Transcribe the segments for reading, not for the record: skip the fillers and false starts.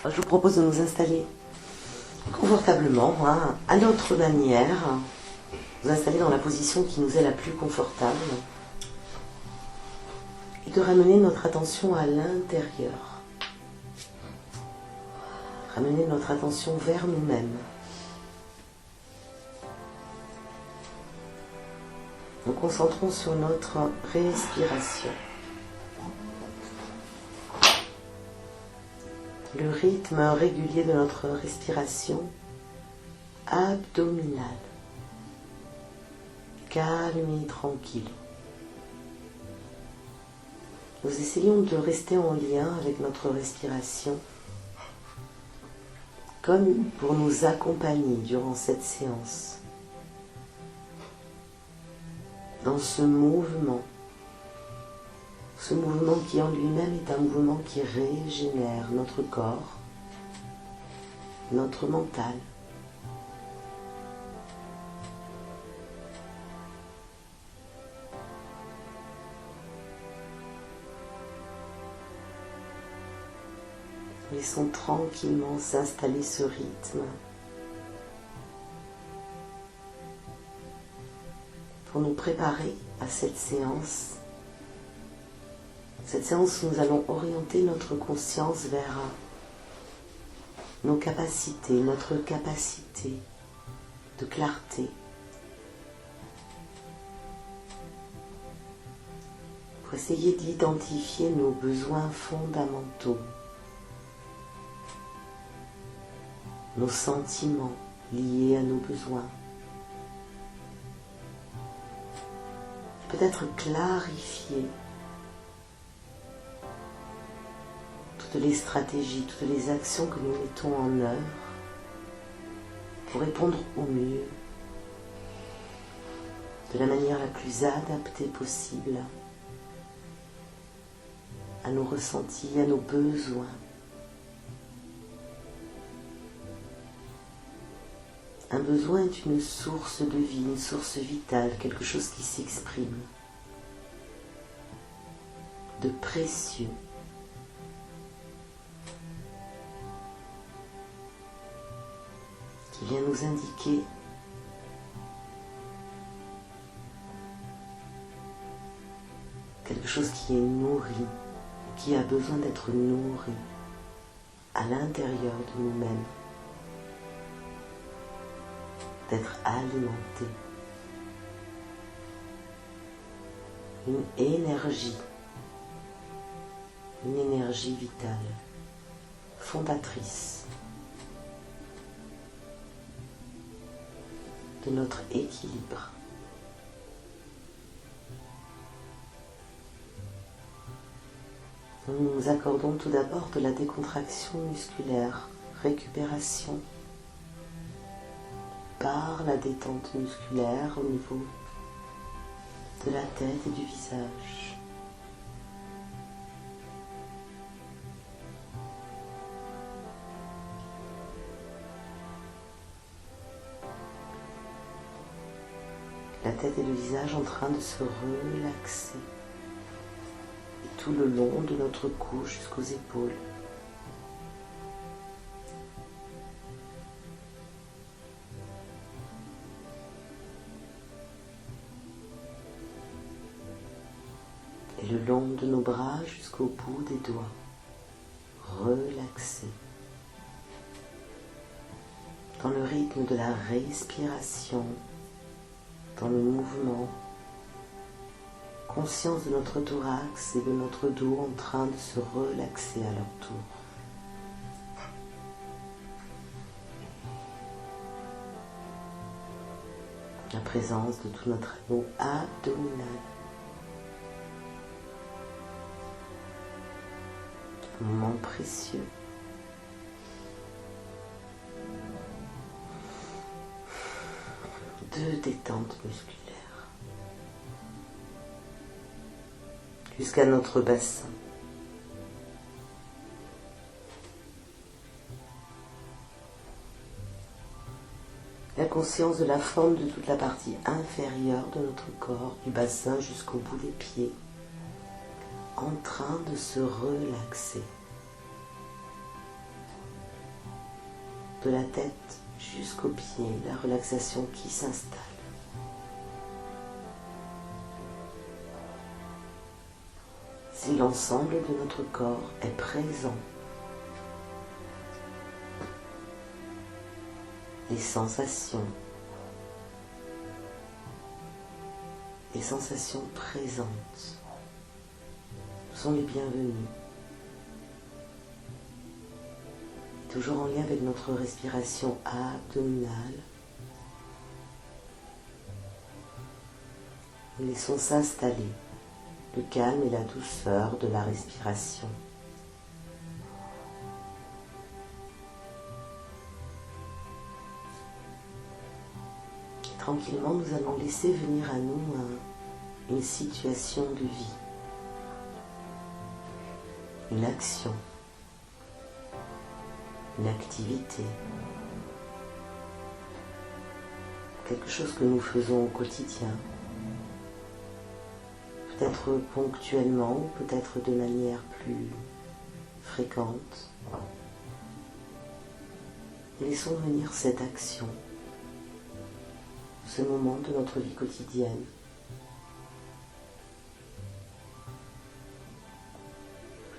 Je vous propose de nous installer confortablement, à notre manière, vous installer dans la position qui nous est la plus confortable et de ramener notre attention à l'intérieur. Ramener notre attention vers nous-mêmes. Nous concentrons sur notre respiration. Le rythme régulier de notre respiration abdominale, calme et tranquille. Nous essayons de rester en lien avec notre respiration, comme pour nous accompagner durant cette séance, dans ce mouvement qui en lui-même est un mouvement qui régénère notre corps, notre mental. Laissons tranquillement s'installer ce rythme pour nous préparer à cette séance. Cette séance où nous allons orienter notre conscience vers nos capacités, notre capacité de clarté. Pour essayer d'identifier nos besoins fondamentaux, nos sentiments liés à nos besoins. Peut-être clarifier toutes les stratégies, toutes les actions que nous mettons en œuvre pour répondre au mieux, de la manière la plus adaptée possible à nos ressentis, à nos besoins. Un besoin est une source de vie, une source vitale, quelque chose qui s'exprime, de précieux. Qui vient nous indiquer quelque chose qui est nourri, qui a besoin d'être nourri à l'intérieur de nous-mêmes, d'être alimenté. Une énergie vitale, fondatrice de notre équilibre. Nous nous accordons tout d'abord de la décontraction musculaire, récupération par la détente musculaire au niveau de la tête et du visage. La tête et le visage en train de se relaxer. Et tout le long de notre cou jusqu'aux épaules. Et le long de nos bras jusqu'au bout des doigts. Relaxés. Dans le rythme de la respiration. Dans le mouvement, conscience de notre thorax et de notre dos en train de se relaxer à leur tour. La présence de tout notre anneau abdominal. Un moment précieux. De détente musculaire jusqu'à notre bassin. La conscience de la forme de toute la partie inférieure de notre corps, du bassin jusqu'au bout des pieds, en train de se relaxer. de la tête jusqu'aux pieds, la relaxation qui s'installe. Si l'ensemble de notre corps est présent, les sensations présentes sont les bienvenues. Toujours en lien avec notre respiration abdominale. Nous laissons s'installer le calme et la douceur de la respiration. Et tranquillement, nous allons laisser venir à nous une situation de vie, une action, une activité, quelque chose que nous faisons au quotidien, peut-être ponctuellement ou peut-être de manière plus fréquente. Laissons venir cette action, ce moment de notre vie quotidienne.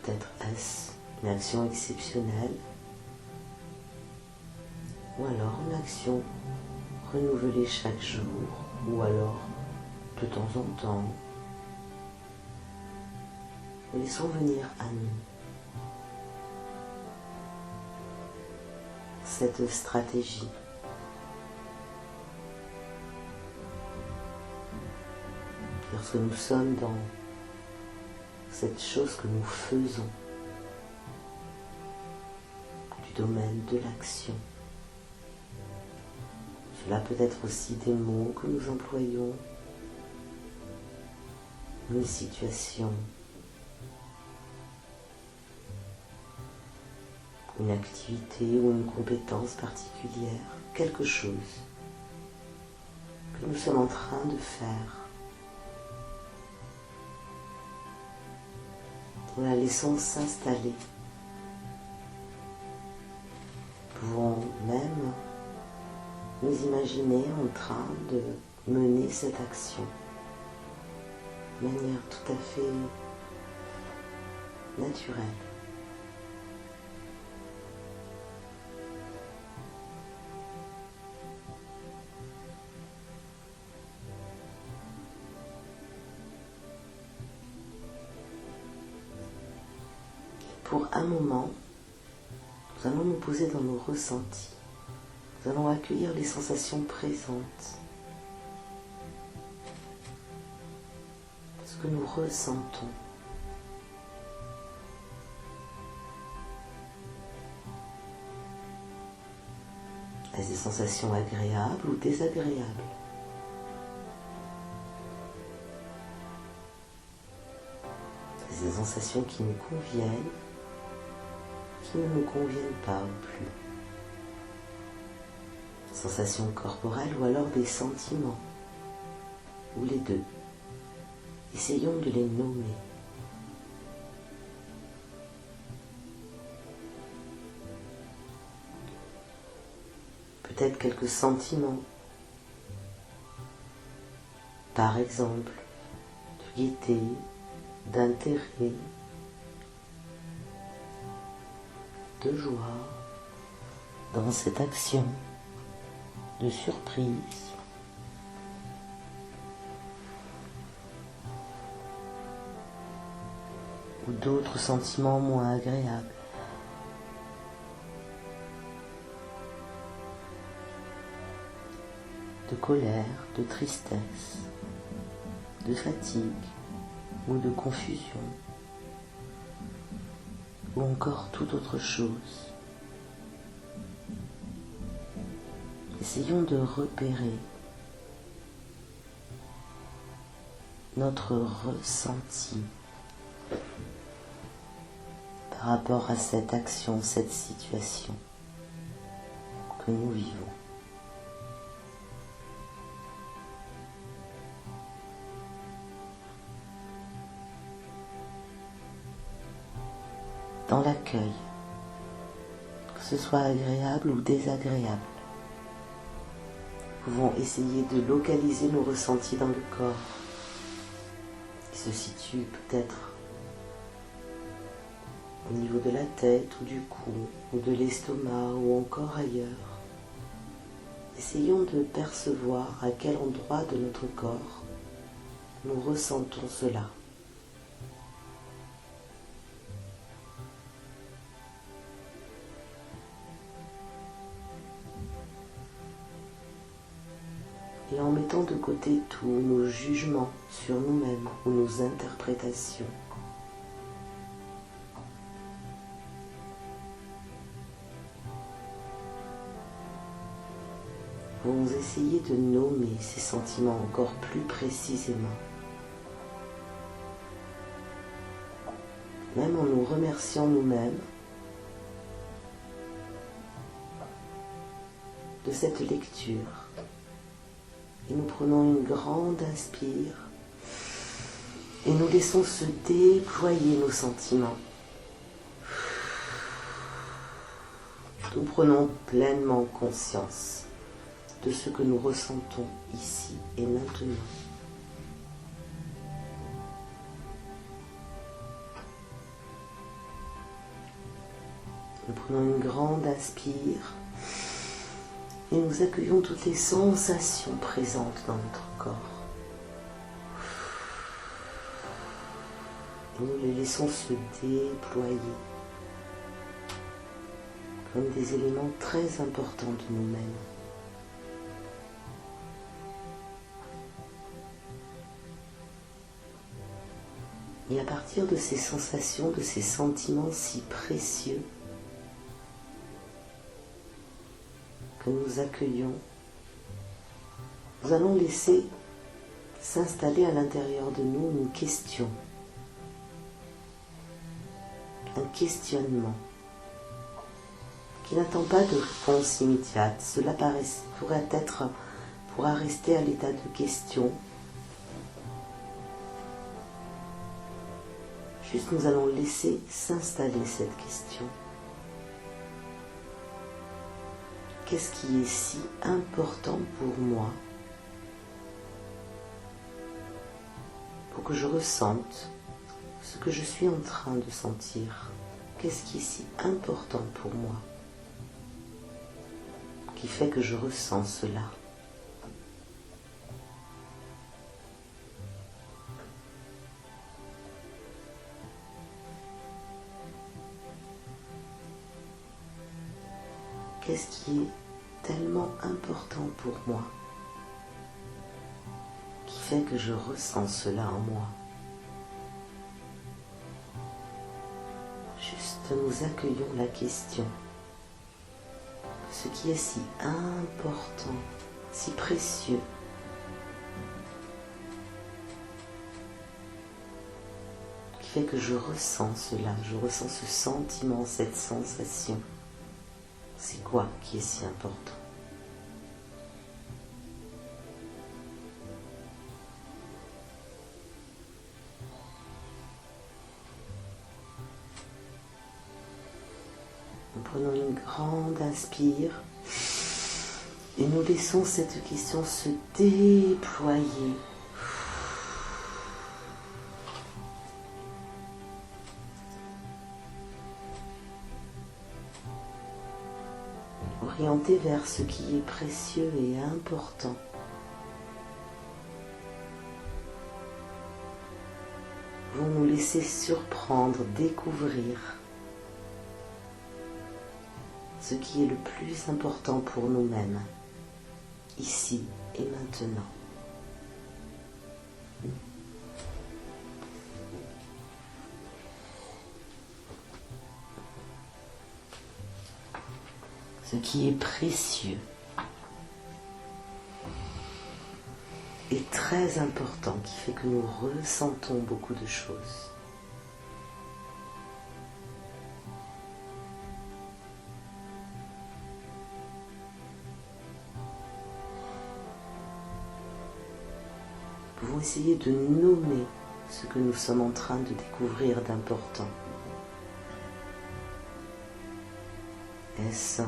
Peut-être est-ce une action exceptionnelle ou alors une action renouvelée chaque jour ou alors de temps en temps. Laissons venir à nous cette stratégie. Lorsque nous sommes dans cette chose que nous faisons du domaine de l'action, cela peut être aussi des mots que nous employons, une situation, une activité ou une compétence particulière, quelque chose que nous sommes en train de faire. Nous la laissons s'installer. Nous pouvons même nous imaginer en train de mener cette action de manière tout à fait naturelle. Pour un moment, nous allons nous poser dans nos ressentis. Nous allons accueillir les sensations présentes. Ce que nous ressentons. Est-ce des sensations agréables ou désagréables? Est-ce des sensations qui nous conviennent, qui ne nous conviennent pas ou plus? Sensations corporelles ou alors des sentiments, ou les deux. Essayons de les nommer. Peut-être quelques sentiments, par exemple, de gaieté, d'intérêt, de joie dans cette action, de surprise. Ou d'autres sentiments moins agréables. De colère, de tristesse, de fatigue ou de confusion, ou encore toute autre chose. Essayons de repérer notre ressenti par rapport à cette action, cette situation que nous vivons. Dans l'accueil, que ce soit agréable ou désagréable. Nous pouvons essayer de localiser nos ressentis dans le corps, qui se situe peut-être au niveau de la tête ou du cou, ou de l'estomac, ou encore ailleurs. Essayons de percevoir à quel endroit de notre corps nous ressentons cela. Et en mettant de côté tous nos jugements sur nous-mêmes ou nos interprétations, vous essayez de nommer ces sentiments encore plus précisément, même en nous remerciant nous-mêmes de cette lecture. Et nous prenons une grande inspire et nous laissons se déployer nos sentiments. Nous prenons pleinement conscience de ce que nous ressentons ici et maintenant. Nous prenons une grande inspire et nous accueillons toutes les sensations présentes dans notre corps. Et nous les laissons se déployer comme des éléments très importants de nous-mêmes. Et à partir de ces sensations, de ces sentiments si précieux que nous accueillons, nous allons laisser s'installer à l'intérieur de nous une question, un questionnement qui n'attend pas de réponse immédiate. Cela pourra rester à l'état de question. Juste nous allons laisser s'installer cette question. Qu'est-ce qui est si important pour moi pour que je ressente ce que je suis en train de sentir? Qu'est-ce qui est si important pour moi qui fait que je ressens cela? Qu'est-ce qui est tellement important pour moi qui fait que je ressens cela en moi? Juste nous accueillons la question. Ce qui est si important, si précieux, qui fait que je ressens cela, je ressens ce sentiment, cette sensation. C'est quoi qui est si important? Nous prenons une grande inspire et nous laissons cette question se déployer. Orienté vers ce qui est précieux et important. Vous nous laissez surprendre, découvrir ce qui est le plus important pour nous-mêmes, ici et maintenant. Ce qui est précieux et très important, qui fait que nous ressentons beaucoup de choses. Nous pouvons essayer de nommer ce que nous sommes en train de découvrir d'important. Est-ce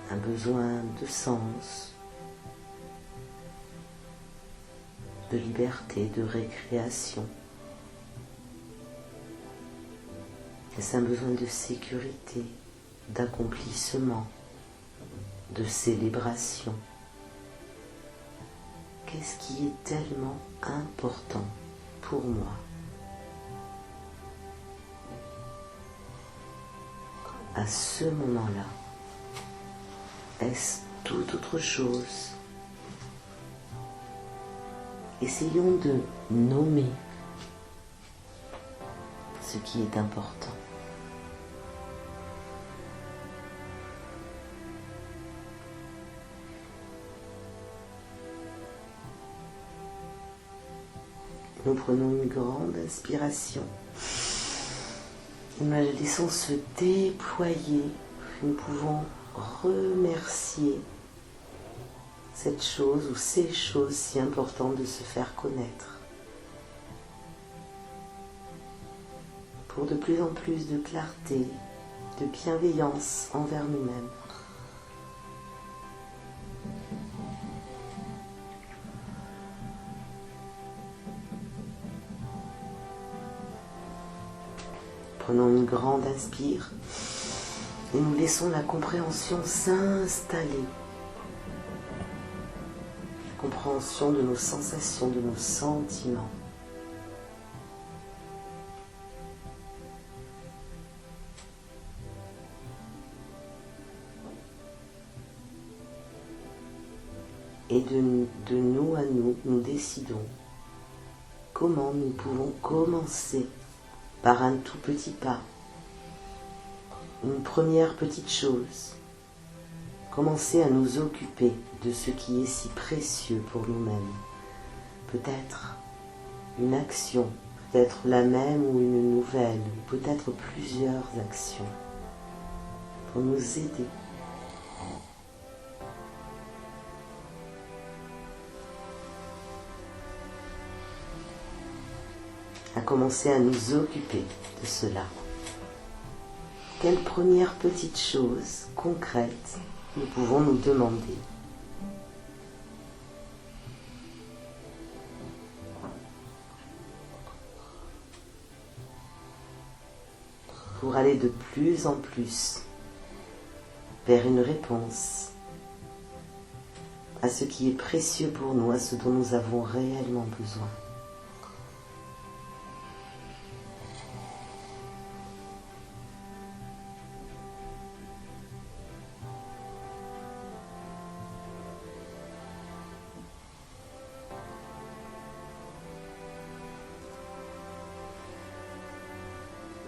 un besoin de sens, de liberté, de récréation? Est-ce un besoin de sécurité, d'accomplissement, de célébration? Qu'est-ce qui est tellement important pour moi? À ce moment-là, est-ce tout autre chose? Essayons de nommer ce qui est important. Nous prenons une grande inspiration. Nous la laissons se déployer. Nous pouvons remercier cette chose ou ces choses si importantes de se faire connaître. Pour de plus en plus de clarté, de bienveillance envers nous-mêmes. Prenons une grande inspire et nous laissons la compréhension s'installer. La compréhension de nos sensations, de nos sentiments. Et de nous à nous, nous décidons comment nous pouvons commencer par un tout petit pas, une première petite chose. Commencer à nous occuper de ce qui est si précieux pour nous-mêmes. Peut-être une action, peut-être la même ou une nouvelle, ou peut-être plusieurs actions pour nous aider. À commencer à nous occuper de cela. Quelle première petite chose concrète nous pouvons nous demander? Pour aller de plus en plus vers une réponse à ce qui est précieux pour nous, à ce dont nous avons réellement besoin.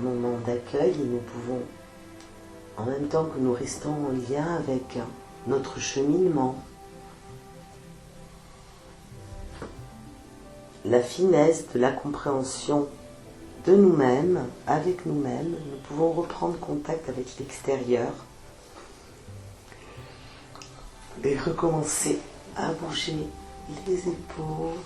Moment d'accueil et nous pouvons, en même temps que nous restons en lien avec notre cheminement, la finesse de la compréhension de nous-mêmes, avec nous-mêmes, nous pouvons reprendre contact avec l'extérieur et recommencer à bouger les épaules,